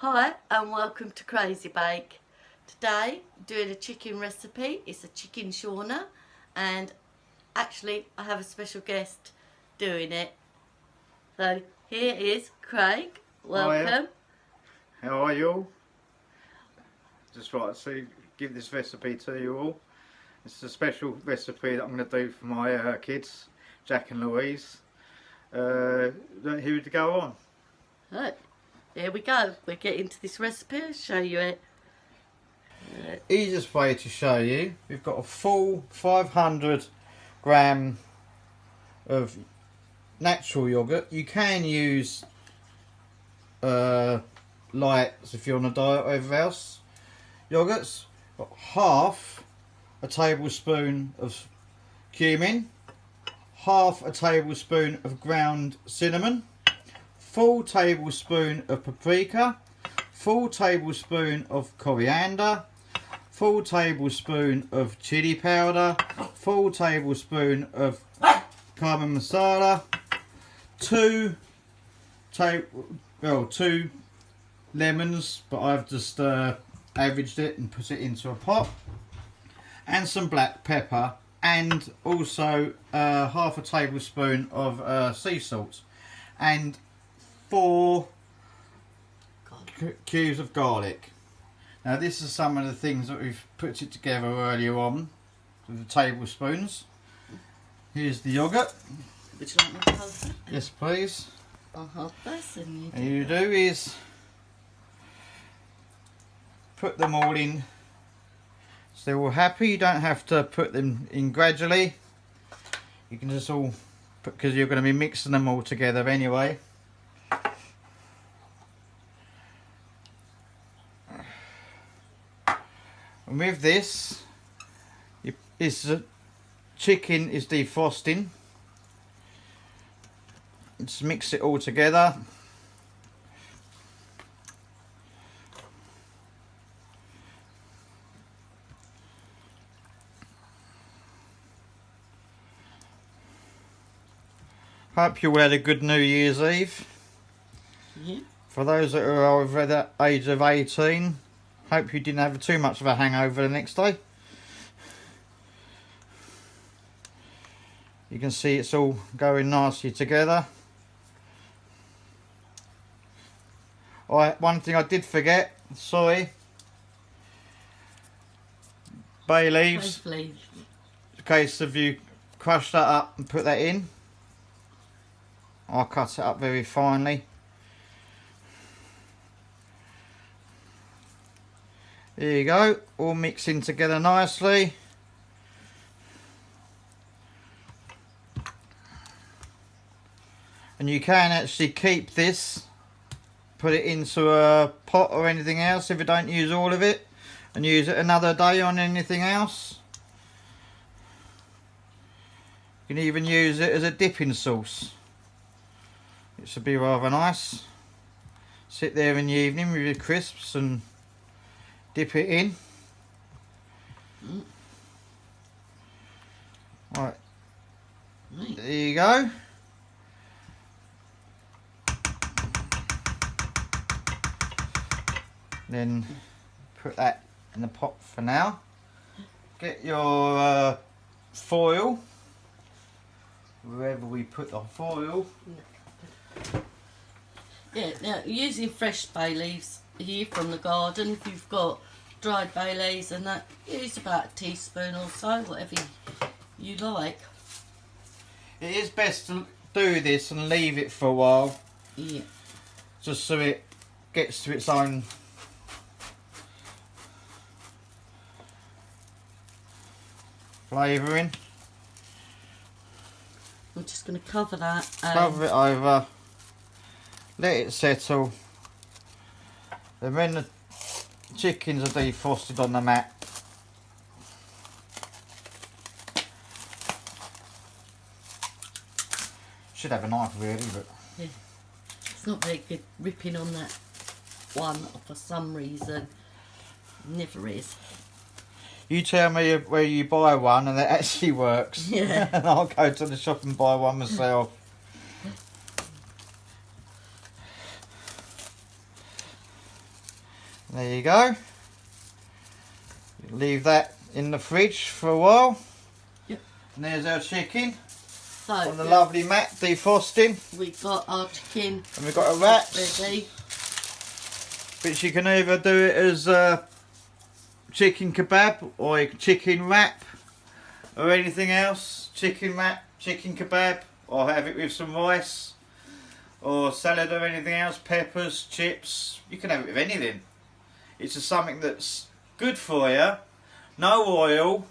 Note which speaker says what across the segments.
Speaker 1: Hi and welcome to Crazy Bake. Today I'm doing a chicken recipe. It's a chicken shawarma and actually I have a special guest doing it. So here is Craig. Welcome.
Speaker 2: Hiya. How are you all? Just right to give this recipe to you all. It's a special recipe that I'm going to do for my kids, Jack and Louise. Who to go on?
Speaker 1: Right. Here we go. We'll get into this recipe and show you it.
Speaker 2: Easiest way to show you, we've got a full 500 gram of natural yoghurt. You can use lights if you're on a diet or whatever else. Yogurts, got half a tablespoon of cumin, half a tablespoon of ground cinnamon, full tablespoon of paprika, full tablespoon of coriander, full tablespoon of chilli powder, full tablespoon of garam masala, two lemons, but I've just averaged it and put it into a pot, and some black pepper, and also half a tablespoon of sea salt, and 4 cubes of garlic. Now this is some of the things that we've put it together earlier on with the tablespoons. Here's the yoghurt.
Speaker 1: Would you like me to hold that?
Speaker 2: Yes please.
Speaker 1: I'll hold this and
Speaker 2: What you do is put them all in so they're all happy. You don't have to put them in gradually. You can just all put, because you're going to be mixing them all together anyway. And with this, chicken is defrosting. Just mix it all together. Hope you all had a good New Year's Eve.
Speaker 1: Yeah.
Speaker 2: For those that are over the age of 18, hope you didn't have too much of a hangover the next day. You can see it's all going nicely together. One thing I did forget, sorry. Bay leaves. In case of you crush that up and put that in. I'll cut it up very finely. There you go, all mixing together nicely. And you can actually keep this, put it into a pot or anything else if you don't use all of it, and use it another day on anything else. You can even use it as a dipping sauce. It should be rather nice. Sit there in the evening with your crisps and dip it in. Right. There you go. Then put that in the pot for now. Get your foil, wherever we put the foil.
Speaker 1: Yeah, now using fresh bay leaves here from the garden. If you've got dried bay leaves and that, use about a teaspoon or so, whatever you like.
Speaker 2: It is best to do this and leave it for a while.
Speaker 1: Yeah.
Speaker 2: Just so it gets to its own flavouring.
Speaker 1: I'm just going to cover that.
Speaker 2: Cover it over. Let it settle. Then when the chickens are defrosted on the mat, should have a knife really, but
Speaker 1: yeah. It's not very good ripping on that one for some reason. Never is.
Speaker 2: you tell me where you buy one and it actually works.
Speaker 1: Yeah.
Speaker 2: And I'll go to the shop and buy one myself. There you go. Leave that in the fridge for a while.
Speaker 1: Yep.
Speaker 2: And there's our chicken
Speaker 1: So,
Speaker 2: on the lovely mat defrosting.
Speaker 1: We've got our chicken.
Speaker 2: And we've got a wrap.
Speaker 1: Ready.
Speaker 2: Which you can either do it as a chicken kebab or a chicken wrap or anything else. Chicken wrap, chicken kebab, or have it with some rice or salad or anything else, peppers, chips. You can have it with anything. It's just something that's good for you, no oil,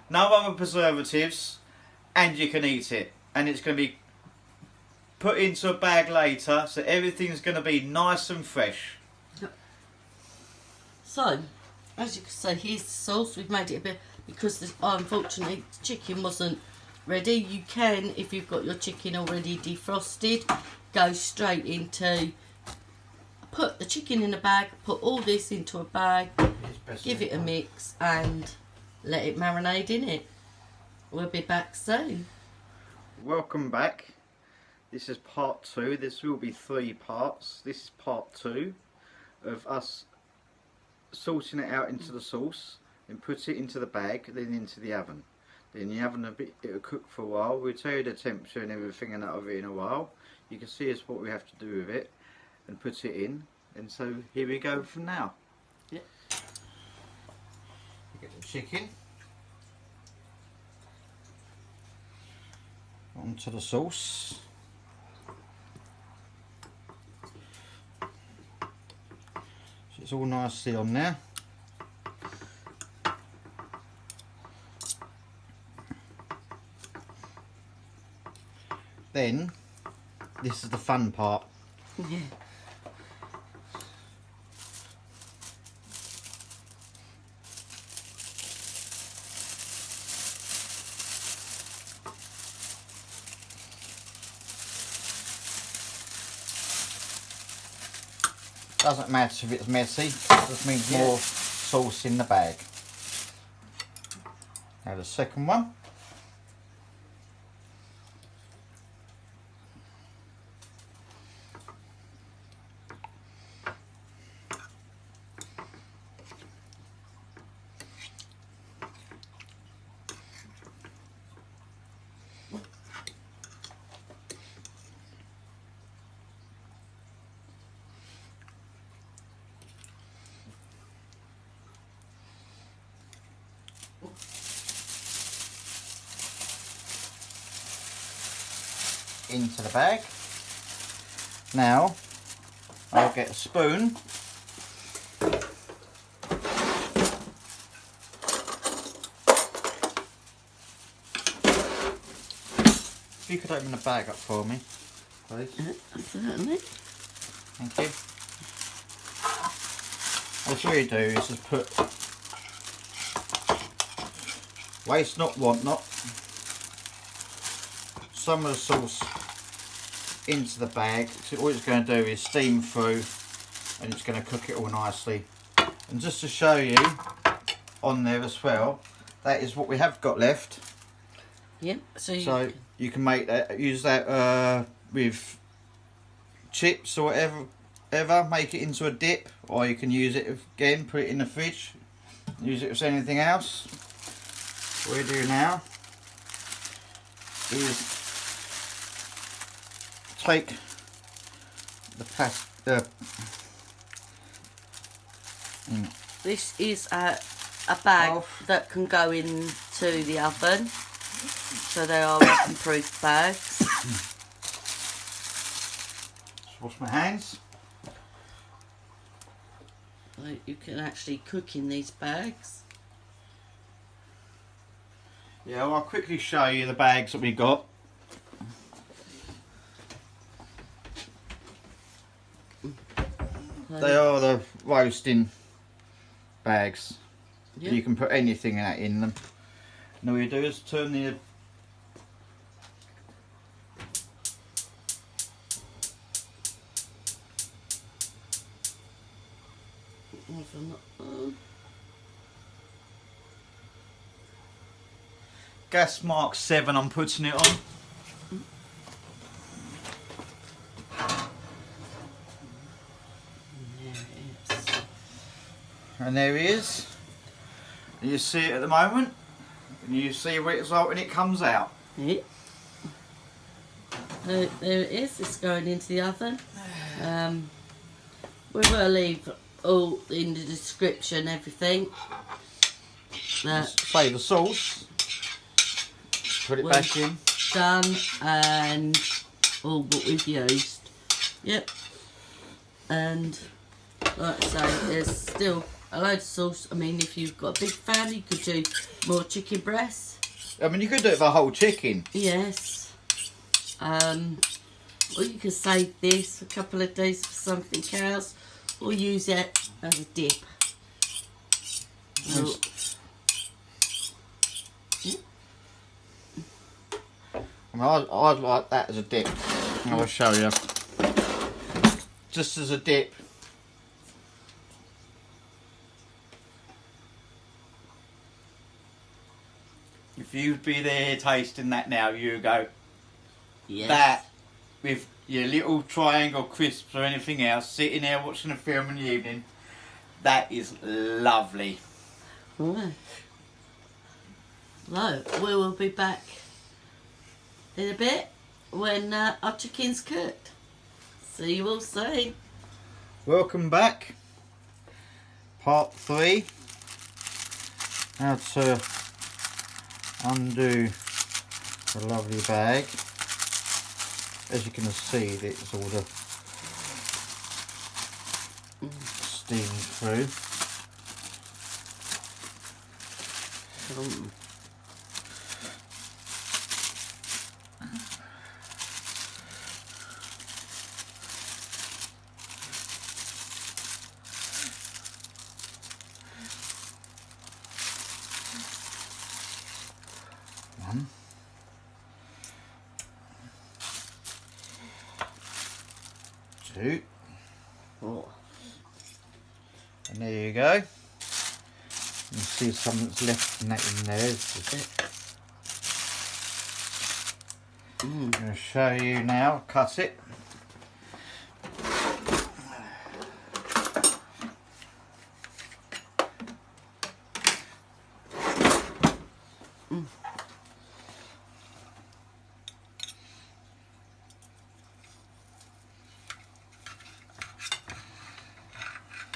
Speaker 2: no other preservatives, and you can eat it. And it's going to be put into a bag later, so everything's going to be nice and fresh.
Speaker 1: So, as you can see, here's the sauce. We've made it a bit, because unfortunately the chicken wasn't ready. You can, if you've got your chicken already defrosted, go straight into, put the chicken in a bag, put all this into a bag, give it a mix and let it marinate in it. We'll be back soon.
Speaker 2: Welcome back. This is part 2. This will be 3 parts. This is part 2 of us sorting it out into the sauce, then put it into the bag, then into the oven. Then the oven it'll cook for a while. We'll tell you the temperature and everything and that'll be in a while. You can see us what we have to do with it and put it in. And so here we go from now.
Speaker 1: Yep.
Speaker 2: You get the chicken onto the sauce. It's all nicely on there. Then, this is the fun part.
Speaker 1: Yeah.
Speaker 2: Doesn't matter if it's messy, it just means more sauce in the bag. Now the second one. Into the bag. Now I'll get a spoon if you could open the bag up for me please.
Speaker 1: Certainly.
Speaker 2: Thank you. What you do is just put waste not, want not some of the sauce into the bag. So all it's going to do is steam through and it's going to cook it all nicely. And just to show you on there as well, that is what we have got left.
Speaker 1: Yep. So
Speaker 2: you can make that, use that with chips or whatever, make it into a dip, or you can use it again, put it in the fridge, use it with anything else. What we do now is take the
Speaker 1: this is a bag that can go into the oven, so they are oven-proof bags.
Speaker 2: Just wash my hands.
Speaker 1: So you can actually cook in these bags.
Speaker 2: Yeah, well, I'll quickly show you the bags that we got. They are the roasting bags.
Speaker 1: Yep.
Speaker 2: You can put anything in them. And all you do is turn the gas mark 7, I'm putting it on. And there he is. You see it at the moment, and you see what it's like when it comes out.
Speaker 1: Yeah. There it is. It's going into the oven. We will leave all in the description everything.
Speaker 2: Play the sauce. Put it back in.
Speaker 1: Done and all what we've used. Yep. And like I say, there's still a load of sauce. I mean, if you've got a big family, you could do more chicken breasts.
Speaker 2: I mean, you could do it for a whole chicken.
Speaker 1: Yes. Or you could save this a couple of days for something else, or use it as a dip.
Speaker 2: Yes. I mean, I'd like that as a dip. I'll show you. Just as a dip. If you'd be there tasting that now, you go,
Speaker 1: Yes.
Speaker 2: that with your little triangle crisps or anything else, sitting there watching a film in the evening, that is lovely.
Speaker 1: Right. So, we will be back in a bit when our chicken's cooked. See you all soon.
Speaker 2: Welcome back. Part 3. How to undo the lovely bag. As you can see, it's all the steam through. One. Two.
Speaker 1: Oh.
Speaker 2: And there you go. You can see some that's left in there. I'm going to show you now. Cut it.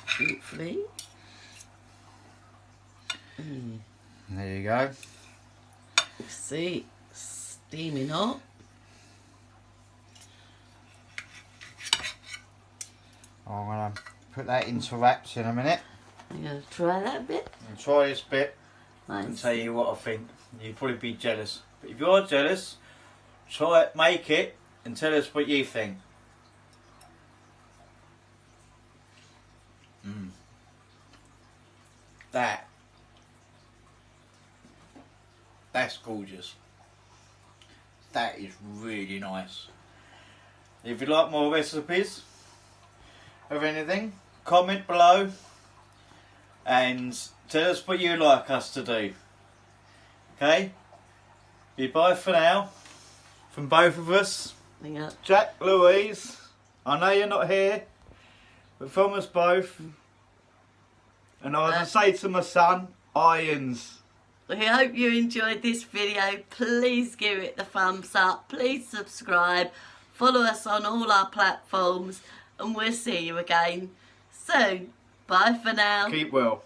Speaker 1: Hopefully.
Speaker 2: There you go.
Speaker 1: See, steaming hot.
Speaker 2: I'm going to put that into wraps in a minute.
Speaker 1: I'm going to try that bit.
Speaker 2: And try this bit
Speaker 1: Nice.
Speaker 2: and tell you what I think. You'd probably be jealous. But if you are jealous, try it, make it, and tell us what you think. That's gorgeous. That is really nice. If you'd like more recipes of anything, comment below and tell us what you'd like us to do. Okay? Goodbye for now. From both of us.
Speaker 1: Yeah.
Speaker 2: Jack, Louise, I know you're not here, but from us both. And I would say to my son, irons.
Speaker 1: We hope you enjoyed this video. Please give it the thumbs up. Please subscribe. Follow us on all our platforms. And we'll see you again soon. Bye for now.
Speaker 2: Keep well.